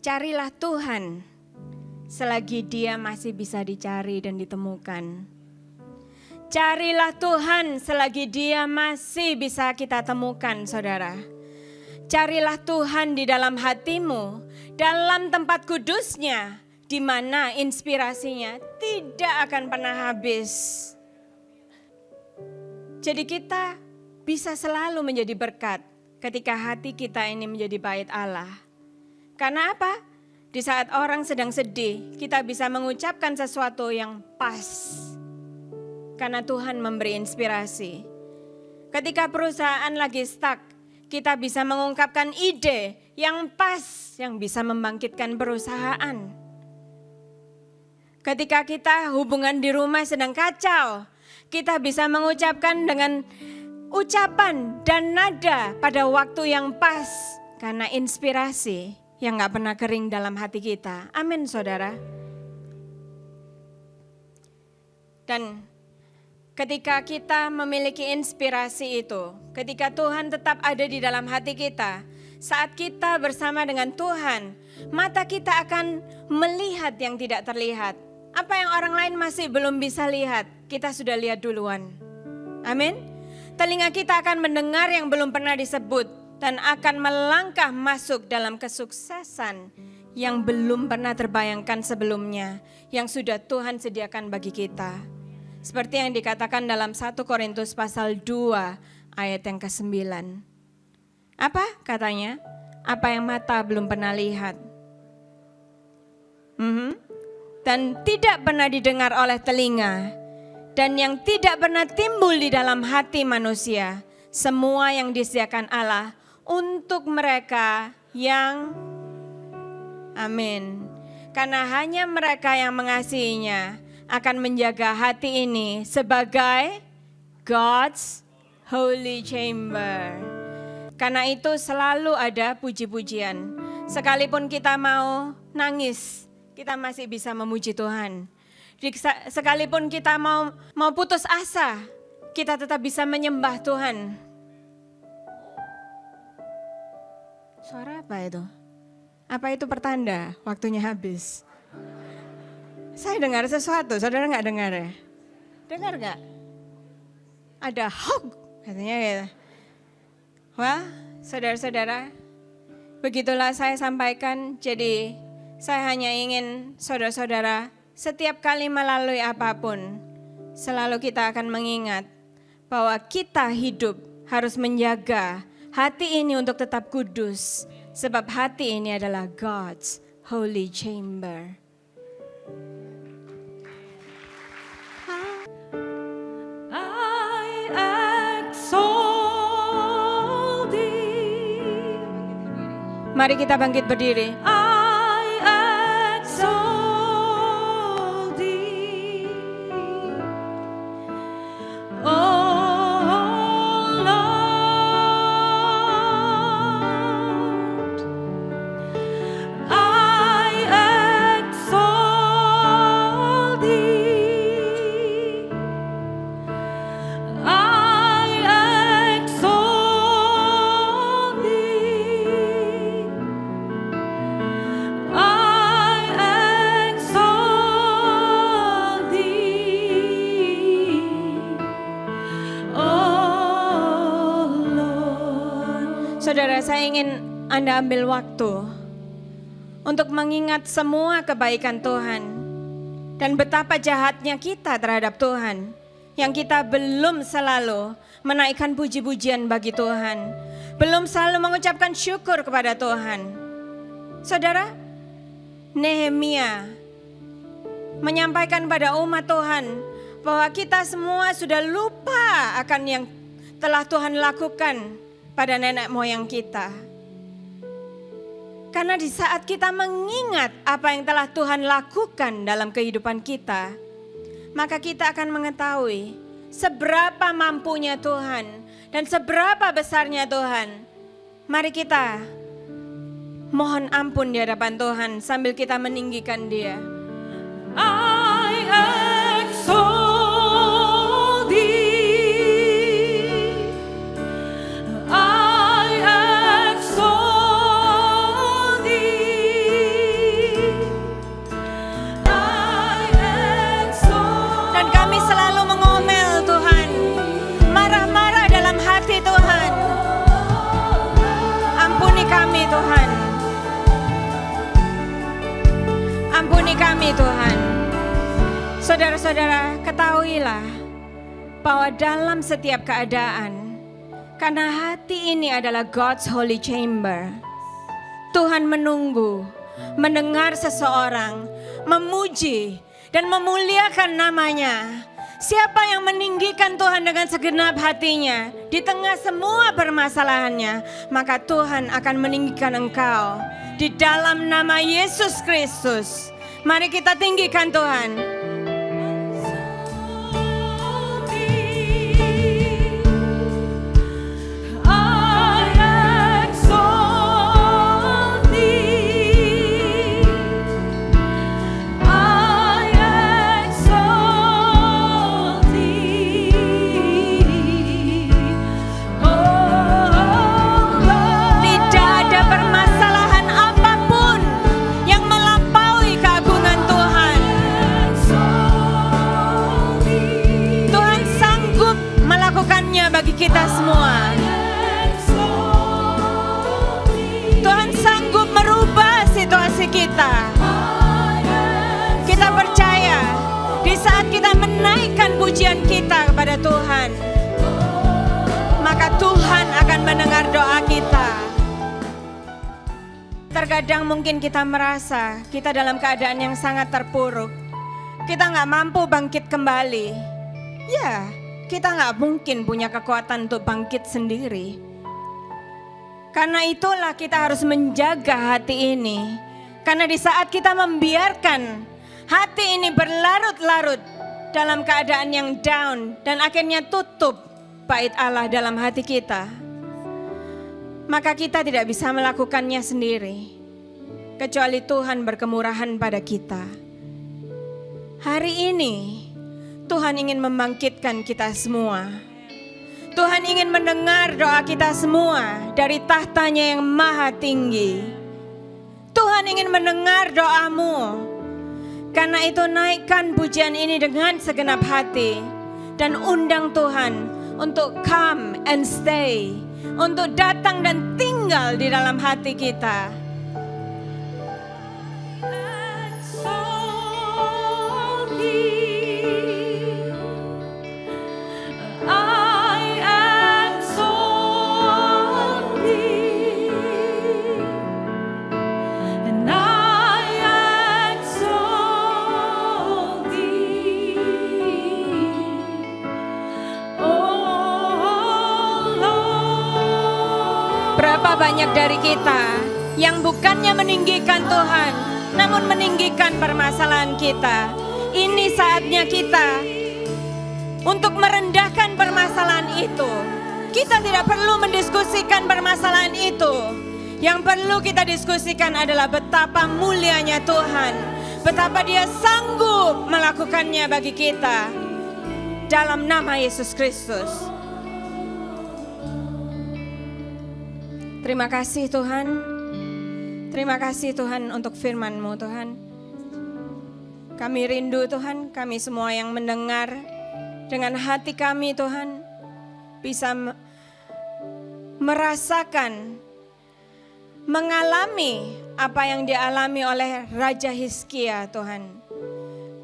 Carilah Tuhan selagi Dia masih bisa dicari dan ditemukan. Carilah Tuhan selagi Dia masih bisa kita temukan, saudara. Carilah Tuhan di dalam hatimu, dalam tempat kudusnya, di mana inspirasinya tidak akan pernah habis. Jadi kita bisa selalu menjadi berkat ketika hati kita ini menjadi bait Allah. Karena apa? Di saat orang sedang sedih, kita bisa mengucapkan sesuatu yang pas. Karena Tuhan memberi inspirasi. Ketika perusahaan lagi stuck, kita bisa mengungkapkan ide yang pas, yang bisa membangkitkan perusahaan. Ketika kita hubungan di rumah sedang kacau, kita bisa mengucapkan dengan ucapan dan nada pada waktu yang pas. Karena inspirasi yang gak pernah kering dalam hati kita. Amin saudara. Dan ketika kita memiliki inspirasi itu, ketika Tuhan tetap ada di dalam hati kita, saat kita bersama dengan Tuhan, mata kita akan melihat yang tidak terlihat. Apa yang orang lain masih belum bisa lihat, kita sudah lihat duluan. Amin. Telinga kita akan mendengar yang belum pernah disebut dan akan melangkah masuk dalam kesuksesan yang belum pernah terbayangkan sebelumnya, yang sudah Tuhan sediakan bagi kita. Seperti yang dikatakan dalam 1 Korintus pasal 2 ayat yang ke-9. Apa katanya? Apa yang mata belum pernah lihat. Dan tidak pernah didengar oleh telinga. Dan yang tidak pernah timbul di dalam hati manusia. Semua yang disediakan Allah untuk mereka yang amin. Karena hanya mereka yang mengasihinya akan menjaga hati ini sebagai God's holy chamber. Karena itu selalu ada puji-pujian. Sekalipun kita mau nangis, kita masih bisa memuji Tuhan. Sekalipun kita mau putus asa, kita tetap bisa menyembah Tuhan. Suara apa itu? Apa itu pertanda waktunya habis? Saya dengar sesuatu, saudara nggak dengar ya? Dengar nggak? Ada hog, katanya gitu. Wah, saudara-saudara, begitulah saya sampaikan. Jadi saya hanya ingin saudara-saudara setiap kali melalui apapun, selalu kita akan mengingat bahwa kita hidup harus menjaga hati ini untuk tetap kudus. Sebab hati ini adalah God's holy chamber. Mari kita bangkit berdiri. I exalt thee, oh Lord. I exalt thee. I exalt thee. I exalt thee, oh Lord. Saudara, saya ingin Anda ambil waktu untuk mengingat semua kebaikan Tuhan dan betapa jahatnya kita terhadap Tuhan, yang kita belum selalu menaikkan puji-pujian bagi Tuhan, belum selalu mengucapkan syukur kepada Tuhan. Saudara, Nehemia menyampaikan pada umat Tuhan bahwa kita semua sudah lupa akan yang telah Tuhan lakukan pada nenek moyang kita. Karena di saat kita mengingat apa yang telah Tuhan lakukan dalam kehidupan kita, maka kita akan mengetahui seberapa mampunya Tuhan dan seberapa besarnya Tuhan. Mari kita mohon ampun di hadapan Tuhan sambil kita meninggikan Dia. I exalt thee. I exalt thee. I exalt. Dan kami selalu mengomel Tuhan, marah-marah dalam hati Tuhan. Ampuni kami Tuhan. Ampuni kami Tuhan. Saudara-saudara, ketahuilah bahwa dalam setiap keadaan, karena hati ini adalah God's holy chamber, Tuhan menunggu, mendengar seseorang memuji dan memuliakan namanya. Siapa yang meninggikan Tuhan dengan segenap hatinya di tengah semua permasalahannya, maka Tuhan akan meninggikan engkau di dalam nama Yesus Kristus. Mari kita tinggikan Tuhan. Kita semua, Tuhan sanggup merubah situasi kita. Kita percaya di saat kita menaikkan pujian kita kepada Tuhan, maka Tuhan akan mendengar doa kita. Terkadang mungkin kita merasa kita dalam keadaan yang sangat terpuruk. Kita nggak mampu bangkit kembali. Ya, kita nggak mungkin punya kekuatan untuk bangkit sendiri. Karena itulah kita harus menjaga hati ini. Karena di saat kita membiarkan hati ini berlarut-larut dalam keadaan yang down dan akhirnya tutup bait Allah dalam hati kita, maka kita tidak bisa melakukannya sendiri. Kecuali Tuhan berkemurahan pada kita. Hari ini Tuhan ingin membangkitkan kita semua. Tuhan ingin mendengar doa kita semua dari tahtanya yang maha tinggi. Tuhan ingin mendengar doamu. Karena itu naikkan pujian ini dengan segenap hati. Dan undang Tuhan untuk come and stay. Untuk datang dan tinggal di dalam hati kita. Berapa banyak dari kita yang bukannya meninggikan Tuhan, namun meninggikan permasalahan kita. Ini saatnya kita untuk merendahkan permasalahan itu. Kita tidak perlu mendiskusikan permasalahan itu. Yang perlu kita diskusikan adalah betapa mulianya Tuhan, betapa Dia sanggup melakukannya bagi kita. Dalam nama Yesus Kristus. Terima kasih Tuhan. Terima kasih Tuhan untuk firman-Mu Tuhan. Kami rindu Tuhan, kami semua yang mendengar dengan hati kami Tuhan bisa merasakan, mengalami apa yang dialami oleh Raja Hizkia Tuhan.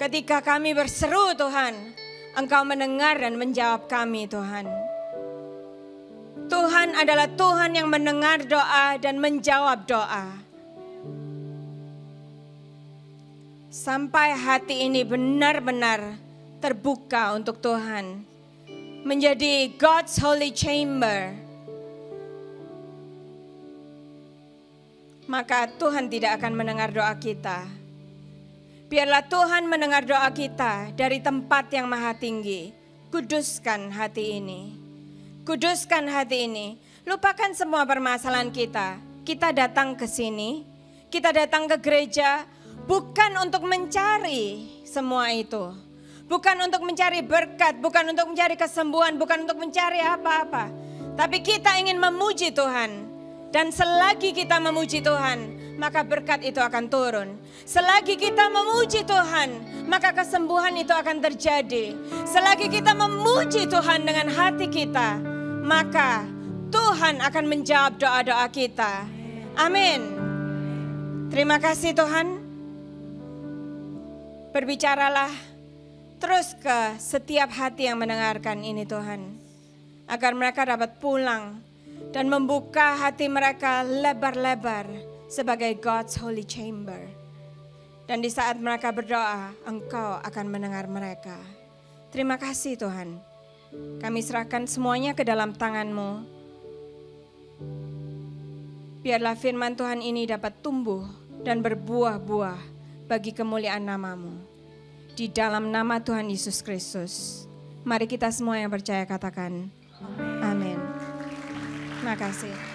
Ketika kami berseru Tuhan, Engkau mendengar dan menjawab kami Tuhan. Tuhan adalah Tuhan yang mendengar doa dan menjawab doa. Sampai hati ini benar-benar terbuka untuk Tuhan. Menjadi God's Holy Chamber. Maka Tuhan tidak akan mendengar doa kita. Biarlah Tuhan mendengar doa kita dari tempat yang maha tinggi. Kuduskan hati ini. Kuduskan hati ini. Lupakan semua permasalahan kita. Kita datang ke sini. Kita datang ke gereja. Bukan untuk mencari semua itu. Bukan untuk mencari berkat. Bukan untuk mencari kesembuhan. Bukan untuk mencari apa-apa. Tapi kita ingin memuji Tuhan. Dan selagi kita memuji Tuhan, maka berkat itu akan turun. Selagi kita memuji Tuhan, maka kesembuhan itu akan terjadi. Selagi kita memuji Tuhan dengan hati kita, maka Tuhan akan menjawab doa-doa kita. Amin. Terima kasih Tuhan. Berbicaralah terus ke setiap hati yang mendengarkan ini Tuhan. Agar mereka dapat pulang dan membuka hati mereka lebar-lebar sebagai God's Holy Chamber. Dan di saat mereka berdoa, Engkau akan mendengar mereka. Terima kasih Tuhan. Kami serahkan semuanya ke dalam tangan-Mu. Biarlah firman Tuhan ini dapat tumbuh dan berbuah-buah bagi kemuliaan nama-Mu. Di dalam nama Tuhan Yesus Kristus. Mari kita semua yang percaya katakan, amin. Terima kasih.